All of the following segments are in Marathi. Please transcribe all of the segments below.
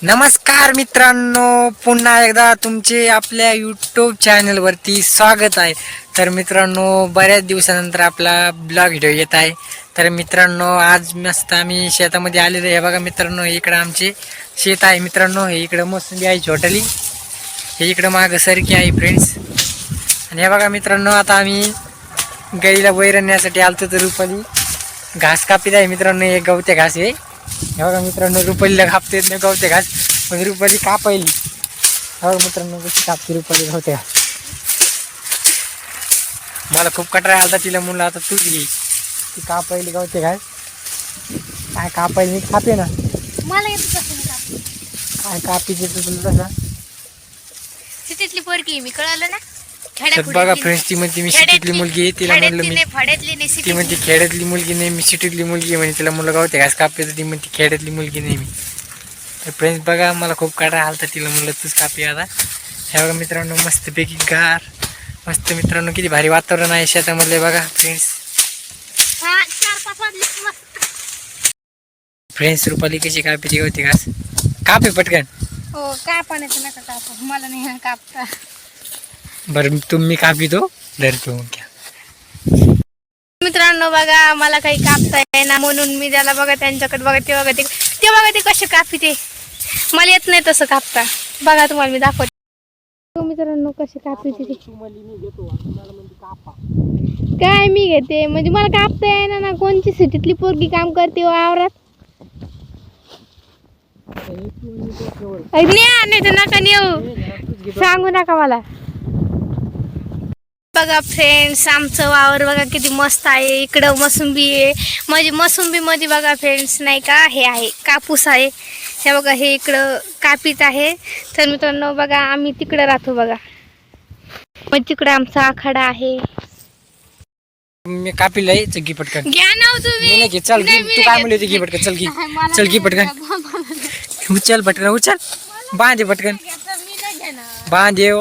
नमस्कार मित्रांनो, पुन्हा एकदा तुमचे आपल्या यूट्यूब चॅनलवरती स्वागत आहे. तर मित्रांनो, बऱ्याच दिवसानंतर आपला ब्लॉग व्हिडिओ येत आहे. तर मित्रांनो, आज मस्त आम्ही शेतामध्ये आलेलो आहे. बघा मित्रांनो, इकडं आमचे शेत आहे. मित्रांनो, हे इकडं मोसंबी आहे छोटली, हे इकडं मागं सरकी आहे फ्रेंड्स. आणि हे बघा मित्रांनो, आता आम्ही गाईला वैरण्यासाठी आलतो. तर रुपाली घास कापीत आहे. मित्रांनो, हे गवते घास आहे. हे बघा मित्रांनो, रुपालीला कापता येत नाही गवते घास, पण रुपाली कापायली. हो मित्रांनो, कशी कापते रुपाली गवते घास. मला खूप कटाळा आला तिला, म्हणलं आता तूच घे. ती कापायली गवते घास. काय कापायली मी कापे ना, मला येत काय कापीचे तुला तसा. सिटीतली पोरगी मी कळलं ना. तर बघा फ्रेंड्स, ती म्हणते मी सिटीतली मुलगी आहे. तिला म्हणलं मी, फड्यातली नाही ती म्हणते खेड्यातली मुलगी नाही मी, सिटीतली मुलगी आहे म्हणे. तिला म्हणलं गवते घास कापते, तर ती म्हणते खेड्यातली मुलगी नाही मी. तर फ्रेंड्स बघा, मला खूप काढा आलता, तिला म्हणलं तूच कापी आता. हे बघा मित्रांनो, मस्तपैकी गार मस्त. मित्रांनो, किती भारी वातावरण आहे शेतामधले. बघा फ्रेंड्स, 4-5 वाजले. फ्रेंड्स रुपाली कशी कापी गवते घास. कापे पटकन. हो, काय पाण्याचं नका कापू, मला नाही कापता. बरं तुम्ही कापितो धरतो मग घ्या. मित्रांनो बघा, मला काही कापता येईना म्हणून मी त्याला बघा त्यांच्याकडे बघा, ते बघा ते कसे कापी ते. मला येत नाही तसं कापता. बघा तुम्हाला मी दाखवते. मित्रांनो कसे कापी ते. काय मी घेते म्हणजे मला कापता येईना ना. कोणची सिटीतली पोरगी काम करते वावरात. नाही तर नका नेऊ, सांगू नका मला. बघा फ्रेंड्स, आमचं वावर बघा किती मस्त आहे. इकडं मोसंबी आहे, म्हणजे मोसंबी मध्ये बघा फ्रेंड्स नाही का, हे आहे कापूस आहे. हे बघा, हे इकडं कापीत आहे. तर मित्रांनो बघा, आम्ही तिकडं राहतो बघा, मग तिकडं आमचा आखाडा आहे. मी कापीला यायचं घे पटकन. घ्या ना तुम्ही. घे, चल घे. तू काय म्हणली होती, घे पटकन. चल घे, चल घे पटकन. उचल पटकन, उचल. बांधे पटकन, बांधे.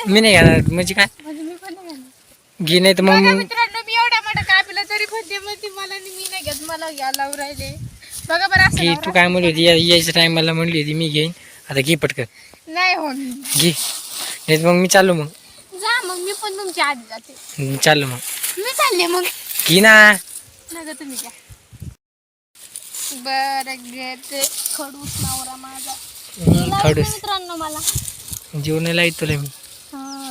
मी नाही घेणार म्हणजे काय घे, नाही तर मग. मित्रांनो, मी एवढा मोठा कापीला तरी पण मला मी नाही घेत, मला घ्यायला राहिले. बघा बरं घे. तू काय म्हणली होती यायच्या टायमाला म्हणली होती मी घेईन. आता घे पटकन, नाही हो घे. नाही मग मी चाललो. मग जा, मग मी पण तुमच्या आधी जाते. चाललो मग. मी चालले मग. घे ना. नका तुम्ही घ्या. बरं घेते. खडूस नवरा माझा. खडूस मित्रांनो मला जीवनाला येतो मी.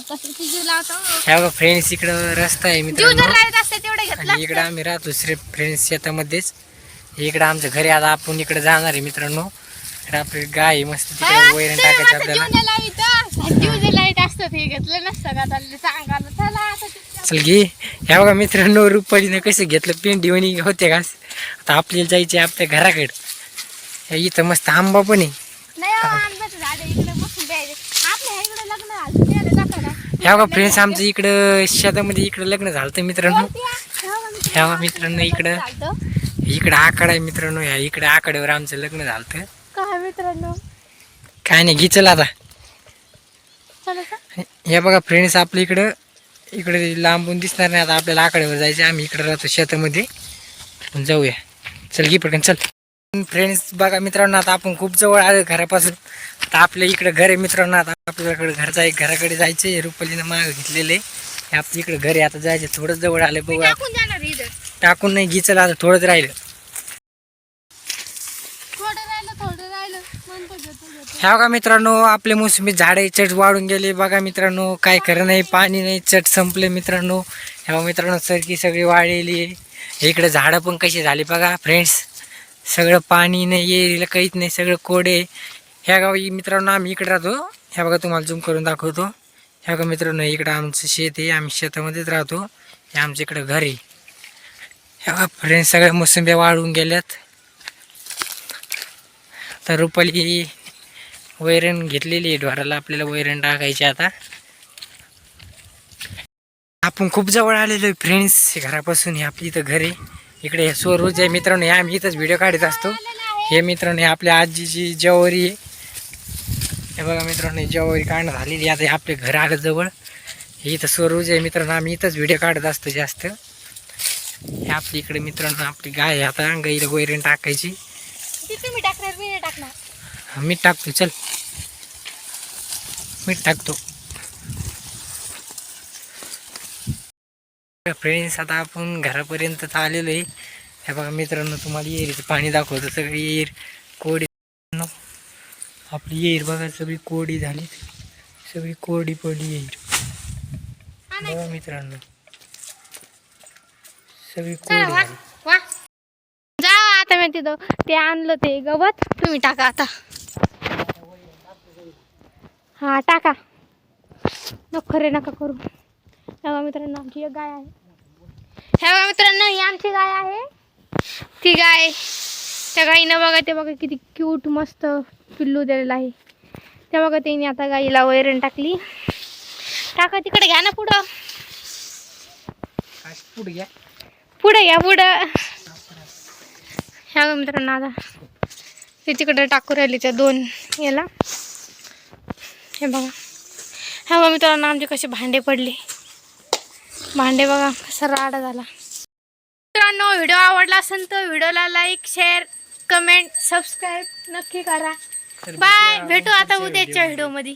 कसं जीव लावतो. ह्या बघा फ्रेंड्स, इकडं रस्ता आहे जीव मित्रांनो. जर लावत असते तेवढं घेतलं. आणि इकडं आम्ही राहतो फ्रेंड्स शेतामध्येच. इकडं आमचं घरी. आता आपण इकडे जाणार आहे मित्रांनो. इकडे आपली गाय आहे मस्त, तिकडे वैरण टाकायचं आपल्याला. जीव जर लाईट असतं हे घेतलं नसतं का सांगायला. चला आता चल घे. ह्या बघा मित्रांनो, रुपालीनं कसं घेतलं पेंडी वणी होते घास. आता आपल्याला जायचे आपल्या घराकडे. इथं मस्त आंबा पण आहे. नाही आंब्याचं झाड आहे, इकडे बसून द्यायचे. आपल्या इकडे लग्न झालं त्याला दाखवा ना. ह्या बघा फ्रेंड्स, आमचं इकडं शेतामध्ये इकडं लग्न झालं तर मित्रांनो. ह्या बघा मित्रांनो, इकडं आकडा आहे मित्रांनो. ह्या इकडे आकड्यावर आमचं लग्न झालं. काय मित्रांनो, काय नाही, घे चला आता. चला का? हे बघा फ्रेंड्स, आपल्या इकडे लांबून दिसणार नाही. आता आपल्याला आकड्यावर जायचं. आम्ही इकडे राहतो शेतामध्ये. जाऊया, चल घे पटकन, चल. फ्रेंड्स बघा मित्रांनो, आता आपण खूप जवळ आलो घरापासून. आता आपल्या इकडे घर आहे मित्रांनो. आता आपल्याकडे घराकडे जायचं. रुपालीनं मागं घेतलेले आपल्या इकडे घर आहे. आता जायचं, थोडं जवळ आलं. बघू टाकून जाणार इथं. टाकून नाही, घे चला आता. थोडंच राहिलं. थोडं राहिलं म्हणतो घेतो. ह्या बघा मित्रांनो, आपले मोसंबी झाडे चट वाढून गेले. बघा मित्रांनो, काय खरं नाही, पाणी नाही, चट संपले मित्रांनो. ह्या मित्रांनो, सरकी सगळी वाढलेली आहे. इकडे झाडं पण कशी झाली बघा फ्रेंड्स. सगळं पाणी नाही, येरीला काहीच नाही, सगळं कोडे. ह्या गावी मित्रांनो आम्ही इकडे राहतो. ह्या बघा, तुम्हाला झूम करून दाखवतो. ह्या बघा मित्रांनो, इकडं आमचं शेत आहे. आम्ही शेतामध्येच राहतो. हे आमच्या इकडं घर आहे. ह्या बघा फ्रेंड्स, सगळ्या मोसंब्या वाढून गेल्यात. तर रुपाली वैरण घेतलेली आहे ढोराला. आपल्याला वैरण टाकायची. आता आपण खूप जवळ आलेलो आहे फ्रेंड्स घरापासून. हे आपली इथं घर आहे. इकडे सोरूज आहे मित्रांनो. हे आम्ही इथंच व्हिडिओ काढत असतो. हे मित्रांनो, हे आपल्या आजीची जवारी आहे. हे बघा मित्रांनो, जवारी काढणं झालेली. आता हे आपले घर आलं जवळ. हे इथं सोरूज आहे मित्रांनो. आम्ही इथंच व्हिडिओ काढत असतो जास्त. हे आपली इकडे मित्रांनो आपली गाय आहे. आता गाईला वैरण टाकायची. तुम्ही टाकणार, मी नाही टाकणार. मीठ टाकतो, चल मीठ टाकतो. फ्रेंड्स आता आपण घरापर्यंत आलेलो आहे. हे बघा मित्रांनो, तुम्हाला येईर पाणी दाखवतो. सगळी येईर कोरडी, आपली येईर बघा सगळी कोरडी झाली, सगळी कोरडी पडली येईर बघा मित्रांनो, सगळी कोरडी झाली. वा जा आता. मी तिथं ते आणलं ते गवत, तुम्ही टाका आता. हा टाका, नको रे नका करू. हे बघा मित्रांनो, आमची एक गाय आहे. हे बघा मित्रांनो, ही आमची गाय आहे. ती गाय, त्या गाईनं बघा, ते बघा किती क्यूट मस्त पिल्लू दिलेलं आहे. ते बघा तिने आता गाईला वैरण टाकली. टाका तिकडे, घ्या ना पुढं, पुढे घ्या, पुढे घ्या पुढं. ह्या बघा मित्रांनो, आता ते तिकडे टाकू राहिली त्या दोन याला. हे बघा, ह्या बघा मित्रांनो, आमचे कसे भांडे पडले. भांडे बघा कसा राडा झाला. मित्रांनो, व्हिडिओ आवडला असेल तर व्हिडिओला लाईक, शेअर, कमेंट, सबस्क्राईब नक्की करा. बाय, भेटू आता उद्याच्या व्हिडिओमध्ये.